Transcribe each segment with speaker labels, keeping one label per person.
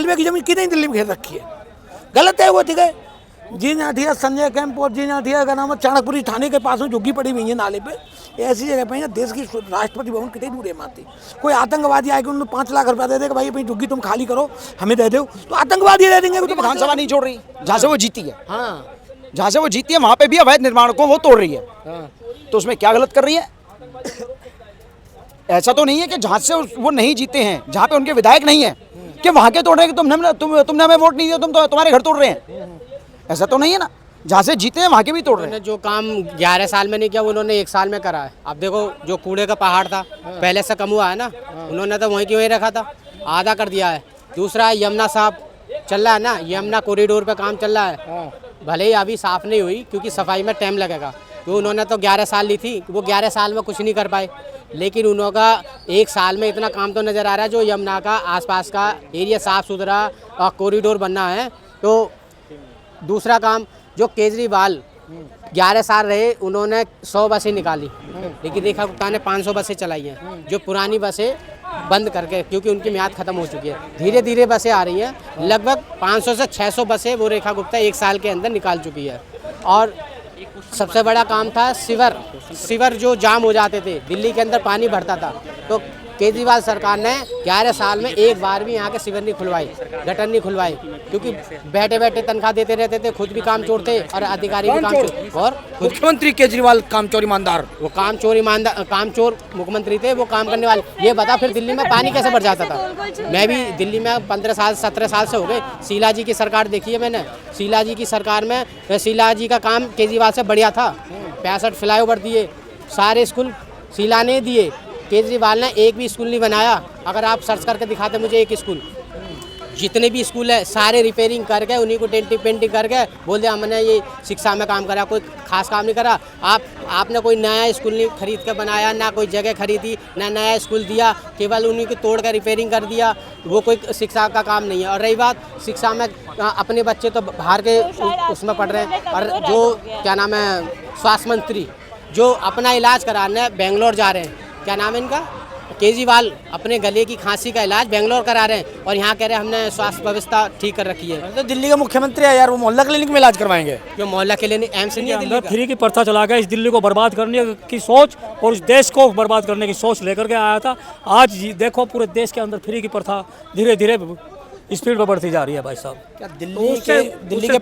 Speaker 1: Railway की जमीन कितनी दिल्ली में घेर रखी है, गलत है वो, ठीक है। जी नाठिया संजय कैंप और जी नाठिया का नाम है चाणकपुरी थाने के पास में झुग्गी पड़ी हुई है नाले पे, ऐसी जगह पे है। देश की राष्ट्रपति भवन कितनी दूर है माती, कोई आतंकवादी आएगा उन्हें 5 लाख रुपया दे देगा, भाई अपनी झुग्गी तुम खाली करो हमें दे दो, तो आतंकवादी दे देंगे।
Speaker 2: विधानसभा नहीं छोड़ रही जहाँ से वो जीती है,
Speaker 1: हाँ,
Speaker 2: जहाँ से वो जीती है वहाँ पे भी अवैध निर्माण को वो तोड़ रही है, तो उसमें क्या गलत कर रही है? ऐसा तो नहीं है कि जहाँ से वो नहीं जीते हैं, जहाँ पे उनके विधायक नहीं है, कि वहाँ के तोड़ रहे हैं कि तुमने हमें वोट नहीं दिया, तुम तो तुम्हारे घर तोड़ रहे हैं, ऐसा तो नहीं है ना। जहाँ से जीते हैं वहाँ के भी तोड़ रहे हैं।
Speaker 3: जो काम 11 साल में नहीं किया उन्होंने 1 साल में करा है। अब देखो जो कूड़े का पहाड़ था पहले से कम हुआ है ना, उन्होंने तो वहीं की वहीं रखा था, आधा कर दिया है। दूसरा यमुना साहब चल रहा है ना, यमुना कॉरिडोर पे काम चल रहा है, भले ही अभी साफ नहीं हुई क्योंकि सफाई में टाइम लगेगा, तो उन्होंने तो 11 साल ली थी, वो 11 साल में कुछ नहीं कर पाए, लेकिन उनका 1 साल में इतना काम तो नज़र आ रहा है। जो यमुना का आसपास का एरिया साफ़ सुथरा और कॉरिडोर बनना है। तो दूसरा काम जो केजरीवाल 11 साल रहे, उन्होंने 100 बसें निकाली, लेकिन रेखा गुप्ता ने 500 बसें चलाई हैं, जो पुरानी बसें बंद करके, क्योंकि उनकी म्याद खत्म हो चुकी है। धीरे धीरे बसें आ रही हैं, लगभग 500 से 600 बसें वो रेखा गुप्ता 1 साल के अंदर निकाल चुकी है। और सबसे बड़ा काम था सिवर जो जाम हो जाते थे, दिल्ली के अंदर पानी भरता था, तो केजरीवाल सरकार ने 11 साल में एक बार भी यहाँ के सिवर नहीं खुलवाई, गटर नहीं खुलवाई, क्योंकि बैठे बैठे तनख्वाह देते रहते थे, खुद भी काम चोरते और अधिकारी भी काम चोर। और
Speaker 1: मुख्यमंत्री केजरीवाल कामचोर ईमानदार,
Speaker 3: वो काम चोर मुख्यमंत्री थे, वो काम करने वाले। ये बता फिर दिल्ली में पानी कैसे भर जाता था? मैं भी दिल्ली में 15 साल 17 साल से हो गए। शीला जी की सरकार देखी है मैंने, शीला जी की सरकार में शीला जी का काम केजरीवाल से बढ़िया था। 65 फ्लाईओवर दिए, सारे स्कूल शीला ने दिए, केजरीवाल ने एक भी स्कूल नहीं बनाया। अगर आप सर्च करके दिखाते मुझे एक स्कूल, जितने भी स्कूल है सारे रिपेयरिंग करके उन्हीं को डेंटिंग पेंटिंग करके बोल दिया हमने ये शिक्षा में काम करा, कोई खास काम नहीं करा। आपने कोई नया स्कूल नहीं खरीद के बनाया, ना कोई जगह खरीदी, ना नया स्कूल दिया, केवल उन्हीं को तोड़ कर रिपेयरिंग कर दिया। वो कोई शिक्षा का काम नहीं है। और रही बात शिक्षा में, अपने बच्चे तो बाहर के उसमें पढ़ रहे हैं, और जो क्या नाम है स्वास्थ्य मंत्री जो अपना इलाज कराने बेंगलोर जा रहे हैं, क्या नाम है इनका, केजरीवाल अपने गले की खांसी का इलाज बेंगलोर करा रहे हैं, और यहाँ कह रहे हैं हमने स्वास्थ्य व्यवस्था ठीक कर रखी है।
Speaker 1: तो दिल्ली का मुख्यमंत्री है यार, वो मोहल्ला क्लिनिक में इलाज करवाएंगे?
Speaker 3: क्यों मोहल्ला क्लिनिक एम्स नहीं है दिल्ली का?
Speaker 4: फ्री की प्रथा चला गया, इस दिल्ली को बर्बाद करने की सोच और इस देश को बर्बाद करने की सोच लेकर के आया था। आज देखो पूरे देश के अंदर फ्री की प्रथा धीरे धीरे स्पीड पर बढ़ती जा रही है भाई साहब।
Speaker 1: क्या दिल्ली के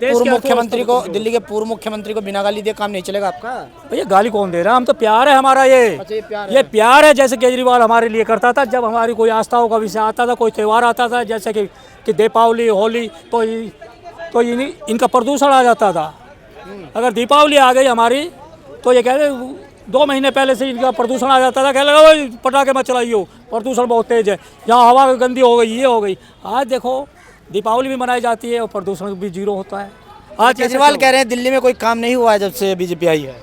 Speaker 1: पूर्व मुख्यमंत्री को बिना गाली दिए काम नहीं चलेगा आपका?
Speaker 4: भैया गाली कौन दे रहा है? हम तो प्यार है हमारा, ये प्यार है। जैसे केजरीवाल हमारे लिए करता था, जब हमारी कोई आस्थाओं का विषय आता था, कोई त्यौहार आता था, जैसे कि दीपावली होली, तो इनका प्रदूषण आ जाता था। अगर दीपावली आ गई हमारी तो ये कह रहे 2 महीने पहले से इनका प्रदूषण आ जाता था, कह लगा भाई पटाखे मत चलाइयो, प्रदूषण बहुत तेज है, यहाँ हवा गंदी हो गई, ये हो गई। आज देखो दीपावली भी मनाई जाती है और प्रदूषण भी 0 होता है। आज
Speaker 1: केजरीवाल कह रहे हैं दिल्ली में कोई काम नहीं हुआ है जब से बीजेपी आई है।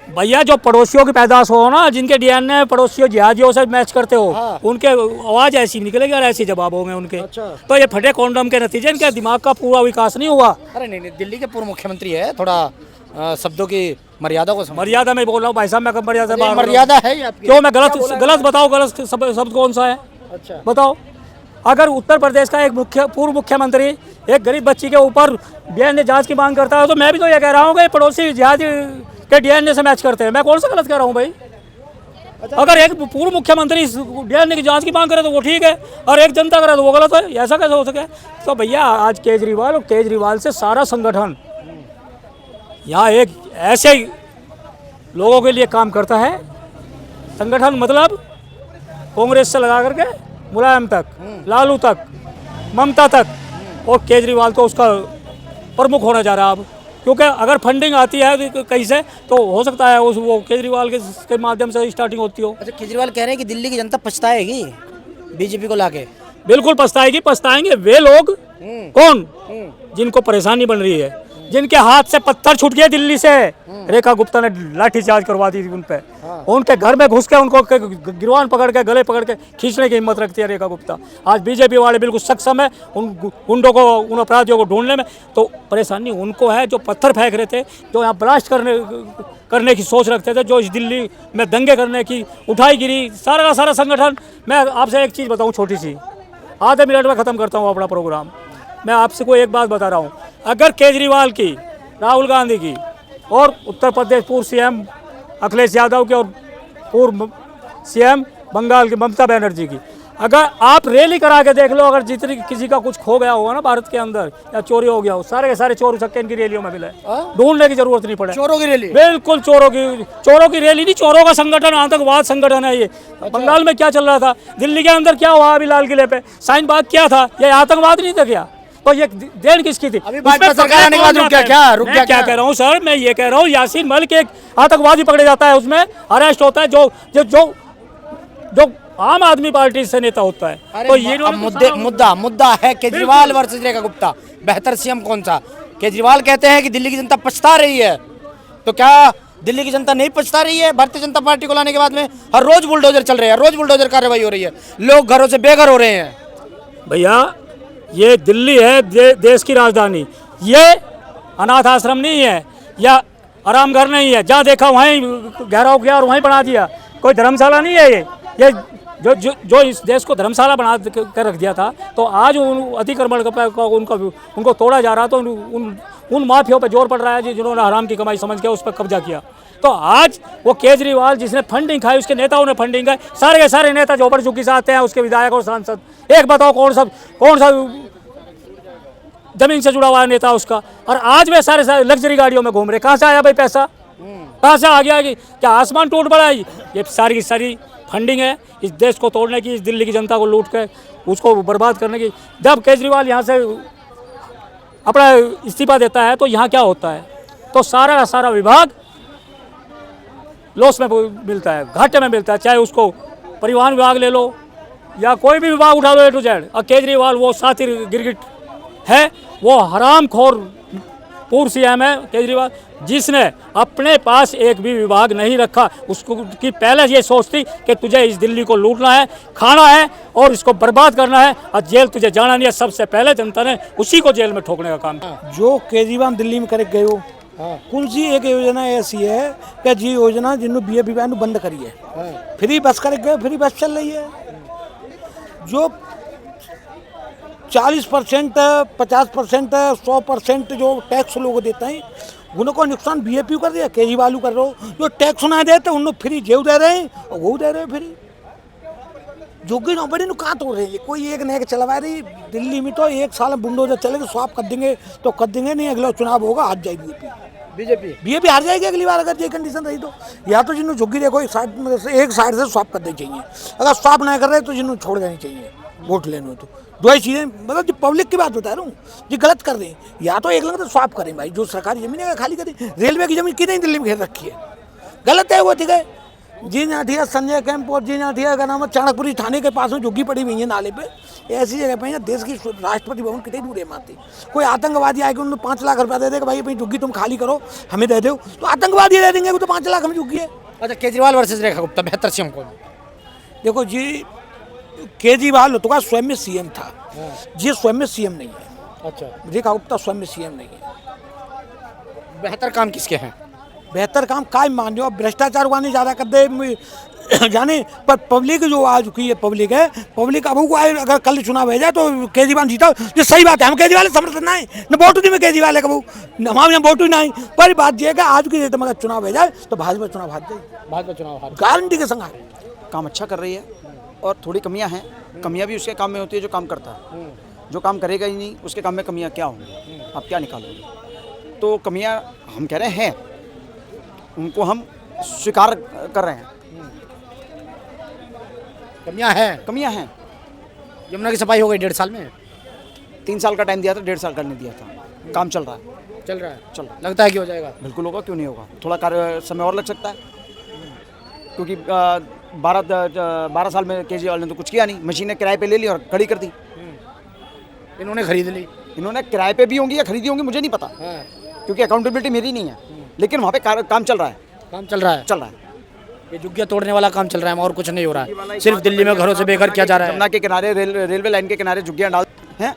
Speaker 4: भैया जो पड़ोसियों की पैदाश हो ना, जिनके डीएनए पड़ोसियों जिहादियों से मैच करते हो,
Speaker 1: हाँ।
Speaker 4: उनके आवाज़ ऐसी निकलेगी और ऐसे जवाब होंगे उनके।
Speaker 1: अच्छा।
Speaker 4: तो ये फटे कॉन्डम के नतीजे, इनके दिमाग का पूरा विकास नहीं हुआ।
Speaker 1: अरे नहीं, दिल्ली के पूर्व मुख्यमंत्री है, थोड़ा शब्दों की मर्यादा को समझ।
Speaker 4: मर्यादा में बोल रहा हूँ भाई साहब, मैं मर्यादा
Speaker 1: है आपकी?
Speaker 4: क्यों? मैं गलत बताओ, गलत शब्द कौन सा है?
Speaker 1: अच्छा
Speaker 4: बताओ। अगर उत्तर प्रदेश का एक पूर्व मुख्यमंत्री एक गरीब बच्ची के ऊपर डीएनए जांच की मांग करता है, तो मैं भी तो ये कह रहा हूँ कि पड़ोसी जिहादी के डीएनए से मैच करते हैं। मैं कौन सा गलत कह रहा हूँ भाई? अगर एक पूर्व मुख्यमंत्री डीएनए की जांच की मांग करे तो वो ठीक है, और एक जनता करे तो वो गलत है। ऐसा कैसे हो सके? तो भैया आज केजरीवाल से सारा संगठन यहाँ एक ऐसे लोगों के लिए काम करता है। संगठन मतलब कांग्रेस से लगा करके मुलायम तक, लालू तक, ममता तक, और केजरीवाल तो उसका प्रमुख होना जा रहा है अब। क्योंकि अगर फंडिंग आती है कहीं से तो हो सकता है वो केजरीवाल के माध्यम से स्टार्टिंग होती हो।
Speaker 1: अच्छा, केजरीवाल कह रहे हैं कि दिल्ली की जनता पछताएगी बीजेपी को लाके।
Speaker 4: बिल्कुल पछताएंगे वे लोग। कौन? जिनको परेशानी बन रही है, जिनके हाथ से पत्थर छूट गए दिल्ली से। रेखा गुप्ता ने लाठीचार्ज करवा दी थी उन पे। उनके घर में घुस के उनको गिरवान पकड़ के गले पकड़ के खींचने की हिम्मत रखती है रेखा गुप्ता। आज बीजेपी वाले बिल्कुल सक्षम है उन गुंडों को, उन अपराधियों को ढूंढने में। तो परेशानी उनको है जो पत्थर फेंक रहे थे, जो यहाँ ब्लास्ट करने की सोच रखते थे, जो इस दिल्ली में दंगे करने की उठाई गिरी, सारा का सारा संगठन। मैं आपसे एक चीज़ बताऊँ छोटी सी, आधे मिनट में ख़त्म करता हूँ अपना प्रोग्राम। मैं आपसे को एक बात बता रहा हूँ, अगर केजरीवाल की, राहुल गांधी की और उत्तर प्रदेश पूर्व सीएम अखिलेश यादव की और पूर्व सीएम बंगाल की ममता बनर्जी की, अगर आप रैली करा के देख लो, अगर जितनी किसी का कुछ खो गया होगा ना भारत के अंदर या चोरी हो गया हो, सारे के सारे चोर उचक्के इनकी रैलियों में मिले, ढूंढने की जरूरत नहीं पड़े।
Speaker 2: चोरों की रैली?
Speaker 4: बिल्कुल चोरों की रैली नहीं, चोरों का संगठन, आतंकवाद संगठन है ये। बंगाल में क्या चल रहा था, दिल्ली के अंदर क्या हुआ अभी लाल किले पे, शाहीन बाग क्या था, ये आतंकवाद नहीं था क्या? तो ये देन किसकी थी?
Speaker 2: अभी भाजपा सरकार आने के बाद रुक गया क्या? रुक गया
Speaker 4: क्या कह रहा हूँ सर, मैं ये कह रहा हूँ यासीन मलिक एक आतंकवादी पकड़े जाता है, उसमें अरेस्ट होता है जो आम आदमी पार्टी से नेता होता है। तो ये
Speaker 2: मुद्दा है केजरीवाल वर्सेस रेखा गुप्ता, बेहतर सीएम कौन सा? केजरीवाल कहते हैं कि दिल्ली की जनता पछता रही है, तो क्या दिल्ली की जनता नहीं पछता रही है? भारतीय जनता पार्टी को लाने के बाद में हर रोज बुलडोजर चल रहे हैं, रोज बुलडोजर कार्रवाई हो रही है, लोग घरों से बेघर हो रहे हैं।
Speaker 4: भैया ये दिल्ली है, देश की राजधानी, ये अनाथ आश्रम नहीं है या आराम घर नहीं है, जहाँ देखा वहीं घेराव किया और वहीं बना दिया, कोई धर्मशाला नहीं है ये जो इस देश को धर्मशाला बना कर रख दिया था। तो आज उन अतिक्रमण का उनको तोड़ा जा रहा, तो उन माफियों पे जोर पड़ रहा है जिन्होंने हराम की कमाई समझ के उस पर कब्जा किया। तो आज वो केजरीवाल जिसने फंडिंग खाई, उसके नेताओं ने फंडिंग खाई, सारे के सारे नेता जो झुग्गी से आते हैं, उसके विधायक और सांसद, एक बताओ कौन सा जमीन से जुड़ा हुआ है नेता उसका? और आज वे सारे लग्जरी गाड़ियों में घूम रहे, कहाँ से आया भाई पैसा, कहाँ से आ गया? कि क्या आसमान टूट पड़ा है? ये सारी की सारी फंडिंग है इस देश को तोड़ने की, इस दिल्ली की जनता को लूट कर उसको बर्बाद करने की। जब केजरीवाल यहाँ से अपना इस्तीफा देता है तो यहाँ क्या होता है? तो सारा का सारा विभाग लॉस में मिलता है, घाटे में मिलता है, चाहे उसको परिवहन विभाग ले लो या कोई भी विभाग उठा लो A to Z। और केजरीवाल वो साथी गिरगिट है, वो हरामखोर पूर्व सीएम है केजरीवाल, जिसने अपने पास एक भी विभाग नहीं रखा। उसको की पहले ये सोच थी कि तुझे इस दिल्ली को लूटना है, खाना है और इसको बर्बाद करना है, और जेल तुझे जाना नहीं है। सबसे पहले जनता ने उसी को जेल में ठोकने का काम किया।
Speaker 1: जो केजरीवाल दिल्ली में करे गए हो, कौन सी एक योजना ऐसी है कि जी योजना जिन्होंने BJP बंद करी है? फ्री बस करे गए, फ्री बस चल रही है। जो 40%, 50%, 100% जो टैक्स लोग देते हैं, उनको नुकसान BJP कर दिया, केजरीवाल कर रहे हो। जो टैक्स ना देते उनको फ्री जेव दे रहे हैं और वो दे रहे हैं फ्री। जोगी नौबड़ी ने कहाँ तोड़ रहे हैं? कोई एक नेक चलवा रही दिल्ली में, तो एक साल बुलडोजर चलेगा, स्वाप कर देंगे तो कर देंगे, नहीं अगला चुनाव होगा हार जाएगी बीजेपी हार जाएगी अगली बार अगर ये कंडीशन रही तो। या तो जिन्होंने झुग्गी देखो एक साइड से स्वाप कर देनी चाहिए, अगर स्वाप नहीं कर रहे तो जिन्होंने छोड़ देनी चाहिए वोट लेने। तो दो ही चीज़ें, मतलब जो पब्लिक की बात बता रहा हूँ, जो गलत कर रहे हैं, या तो एक लगता स्वाप करें भाई, जो सरकारी जमीन है खाली करें। रेलवे की जमीन कितनी दिल्ली में घेर रखी है, गलत है वो, ठीक है। जी नाठिया संजय कैंप और जी नाठिया का नाम है, चाणकपुरी थाने के पास में झुग्गी पड़ी हुई है नाले पे। ऐसी जगह पे देश की राष्ट्रपति भवन कितनी दूर है माती। कोई आतंकवादी आएगा उन्हें 5 लाख रुपया दे देगा, भाई अपनी झुग्गी तुम खाली करो हमें दे दो, तो आतंकवादी दे देंगे, वो तो 5 लाख हमें झुग्गी है।
Speaker 2: अच्छा, केजरीवाल वर्सेस रेखा गुप्ता, बेहतर सीएम कौन?
Speaker 1: देखो जी, केजरीवाल तो का स्वयं में सीएम था, जी स्वयं में सीएम नहीं है।
Speaker 2: अच्छा,
Speaker 1: रेखा गुप्ता स्वयं में सीएम नहीं है।
Speaker 2: बेहतर काम किसके हैं?
Speaker 1: बेहतर काम काय मान लो, भ्रष्टाचार वाने ज़्यादा कर दे जाने, पर पब्लिक जो आ चुकी है, पब्लिक है, पब्लिक अब को अगर कल चुनाव हो जाए तो केजरीवाल जीता, जो सही बात है। हम केजरीवाल समर्थन नहीं न वोट दी में केजरीवाल है कबू, हमारे यहाँ वोट ही नहीं। पर बात यह है कि आज की डेट में अगर चुनाव हो जाए तो भाजपा चुनाव हार जाएगी,
Speaker 2: भाजपा चुनाव हार
Speaker 1: गारंटी के संग।
Speaker 2: काम अच्छा कर रही है और थोड़ी कमियां हैं, कमियां भी उसके काम में होती है जो काम करता है। जो काम करेगा ही नहीं उसके काम में कमियां क्या होंगी, आप क्या निकालोगे? तो कमियां हम कह रहे हैं, उनको हम स्वीकार कर रहे हैं। कमियां हैं।
Speaker 5: यमुना की सफाई हो गई 1.5 साल में?
Speaker 2: 3 साल का टाइम दिया था, 1.5 साल का नहीं दिया था। काम चल रहा है।
Speaker 5: लगता है कि हो जाएगा?
Speaker 2: बिल्कुल होगा, क्यों नहीं होगा। थोड़ा कार्य समय और लग सकता है, क्योंकि 12 साल में केजरीवाल ने तो कुछ किया नहीं। मशीनें किराए पे ले ली और खड़ी कर दी।
Speaker 5: इन्होंने खरीद ली।
Speaker 2: इन्होंने किराए पे भी होंगी या खरीदी होंगी मुझे नहीं पता, क्योंकि अकाउंटेबिलिटी मेरी नहीं है, लेकिन वहाँ पे काम चल रहा है।
Speaker 5: चल रहा है।
Speaker 2: ये
Speaker 5: झुग्गियाँ तोड़ने वाला काम चल रहा है और कुछ नहीं हो रहा है। सिर्फ दिल्ली में घरों से बेघर किया जा रहा है।
Speaker 2: यमुना के किनारे रेलवे लाइन के किनारे झुग्गियाँ डाल हैं,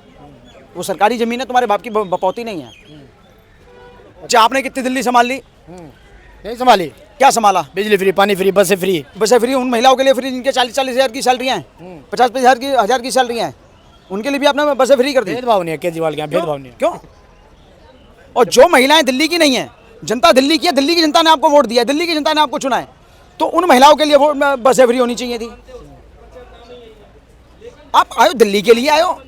Speaker 2: वो सरकारी जमीन है, तुम्हारे बाप की बपौती नहीं है। अच्छा, आपने कितनी दिल्ली संभाल ली?
Speaker 5: नहीं संभाली।
Speaker 2: क्या संभाला?
Speaker 5: बिजली फ्री, पानी फ्री, बसें फ्री।
Speaker 2: बसें फ्री उन महिलाओं के लिए फ्री जिनके 40-40 हज़ार की सैलरियाँ हैं, 50-50 हज़ार की सैलरियाँ हैं।
Speaker 6: उनके लिए भी आपने बसें फ्री कर दी।
Speaker 5: भेदभाव नहीं है केजरीवाल के यहाँ, भेदभाव नहीं है।
Speaker 6: क्यों? और जो महिलाएं दिल्ली की नहीं है, जनता दिल्ली की है, दिल्ली की जनता ने आपको वोट दिया है, दिल्ली की जनता ने आपको चुना है, तो उन महिलाओं के लिए वोट बसें फ्री होनी चाहिए थी। आप आयो दिल्ली के लिए आयो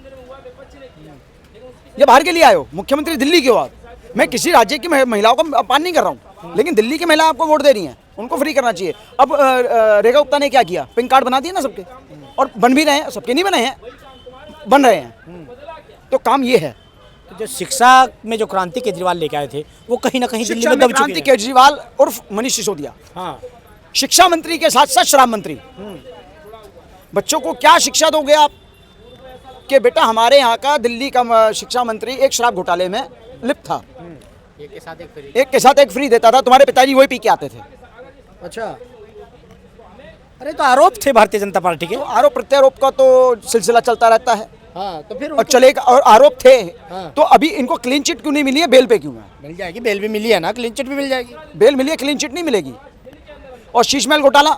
Speaker 6: या बाहर के लिए आयो? मुख्यमंत्री दिल्ली के हो आप। मैं किसी राज्य की महिलाओं को अपमान नहीं कर रहा हूँ, लेकिन दिल्ली की महिला आपको वोट दे रही हैं, उनको फ्री करना चाहिए। अब रेखा गुप्ता ने क्या किया? पिंक कार्ड बना दिए ना सबके, और बन भी रहे हैं, सबके नहीं बने हैं, बन रहे हैं। तो काम ये है।
Speaker 5: तो जो शिक्षा में जो क्रांति केजरीवाल लेके आए थे वो कहीं ना कहीं दिल्ली
Speaker 6: शिक्षा
Speaker 5: में
Speaker 6: में
Speaker 5: दब
Speaker 6: क्रांति
Speaker 5: चुकी है।
Speaker 6: केजरीवाल उर्फ मनीष सिसोदिया,
Speaker 5: हाँ,
Speaker 6: शिक्षा मंत्री के साथ साथ शराब मंत्री। बच्चों को क्या शिक्षा दोगे आप कि बेटा हमारे यहाँ का दिल्ली का शिक्षा मंत्री एक शराब घोटाले में लिप्त था,
Speaker 3: एक के साथ एक फ्री।
Speaker 6: एक के साथ एक फ्री देता था, तुम्हारे पिताजी वही पी के आते थे।
Speaker 5: अच्छा, अरे तो आरोप थे भारतीय जनता पार्टी के।
Speaker 6: तो आरोप प्रत्यारोप का तो सिलसिला चलता रहता है,
Speaker 5: हाँ, तो फिर
Speaker 6: और चलेगा। और आरोप थे,
Speaker 5: हाँ।
Speaker 6: तो अभी इनको क्लीन चिट क्यों नहीं मिली है? बेल पे क्यों है?
Speaker 5: मिल जाएगी, बेल भी मिली है ना, क्लीन चिट भी मिल जाएगी।
Speaker 6: बेल मिली है, क्लीन चिट नहीं मिलेगी। और शीश महल घोटाला,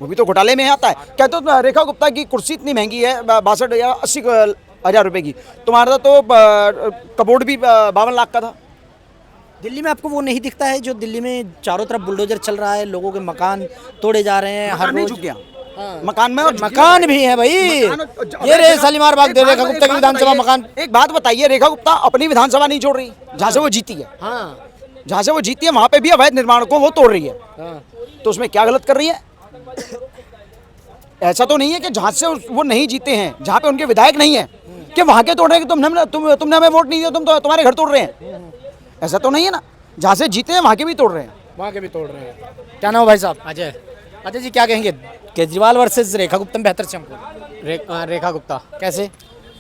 Speaker 6: वो भी तो घोटाले में आता है। कहते तो रेखा गुप्ता की कुर्सी इतनी महंगी है 62 या 80 हज़ार रुपए की, तुम्हारा तो कबोर्ड भी 52 लाख का था।
Speaker 5: दिल्ली में आपको वो नहीं दिखता है जो दिल्ली में चारों तरफ बुलडोजर चल रहा है, लोगों के मकान तोड़े जा रहे हैं हर
Speaker 6: मकान नहीं
Speaker 5: रोज।
Speaker 6: झुक गया,
Speaker 5: हाँ।
Speaker 6: मकान में, और
Speaker 5: मकान भी है भाई। ये रे शालीमार बाग दे रेखा गुप्ता की विधानसभा मकान।
Speaker 6: एक बात बताइए, रेखा गुप्ता अपनी विधानसभा नहीं छोड़ रही जहाँ से वो जीती है,
Speaker 5: हाँ,
Speaker 6: जहाँ से वो जीती है वहाँ पे भी अवैध निर्माण को वो तोड़ रही है।
Speaker 5: हाँ।
Speaker 6: तो उसमें क्या गलत कर रही है? ऐसा तो नहीं है कि जहाँ से वो नहीं जीते हैं, जहाँ पे उनके विधायक नहीं है, कि वहाँ के तोड़ रहे हैं कि तुमने हमें वोट नहीं दिया, तुम्हारे घर तोड़ रहे हैं। ऐसा तो नहीं है ना, जहाँ से जीते हैं वहाँ के भी तोड़ रहे हैं।
Speaker 5: वहाँ के भी तोड़ रहे हैं। क्या नाम है भाई साहब?
Speaker 3: अजय।
Speaker 5: अजय जी, क्या कहेंगे केजरीवाल वर्सेस रेखा गुप्ता में बेहतर से हमको
Speaker 3: रेखा गुप्ता।
Speaker 5: कैसे?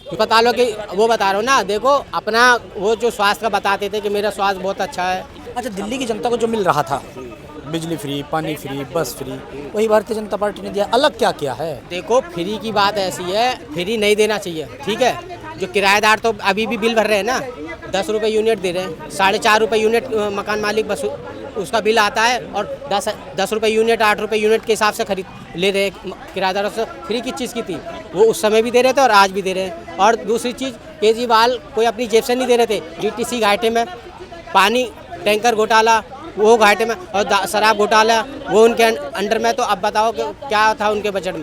Speaker 3: तो बता लो कि वो बता रहा हूँ ना, देखो अपना वो जो स्वास्थ्य का बताते थे कि मेरा स्वास्थ्य बहुत अच्छा है।
Speaker 5: अच्छा, दिल्ली की जनता को जो मिल रहा था, बिजली फ्री, पानी फ्री, बस फ्री, वही भारतीय जनता पार्टी ने दिया। अलग क्या किया है?
Speaker 3: देखो फ्री की बात ऐसी है, फ्री नहीं देना चाहिए, ठीक है। जो किराएदार तो अभी भी बिल भर रहे हैं ना, 10 रुपये यूनिट दे रहे हैं, 4.5 रुपये यूनिट मकान मालिक बस उसका बिल आता है, और 10 रुपये यूनिट, 8 रुपये यूनिट के हिसाब से खरीद ले रहे हैं किराएदारों से। फ्री किस चीज़ की थी? वो उस समय भी दे रहे थे और आज भी दे रहे हैं। और दूसरी चीज़, केजरीवाल कोई अपनी जेब से नहीं दे रहे थे, GTC घाटे में, पानी टैंकर घोटाला वो घाटे में, और शराब घोटाला वो उनके अंडर में। तो अब बताओ कि क्या था उनके बजट में।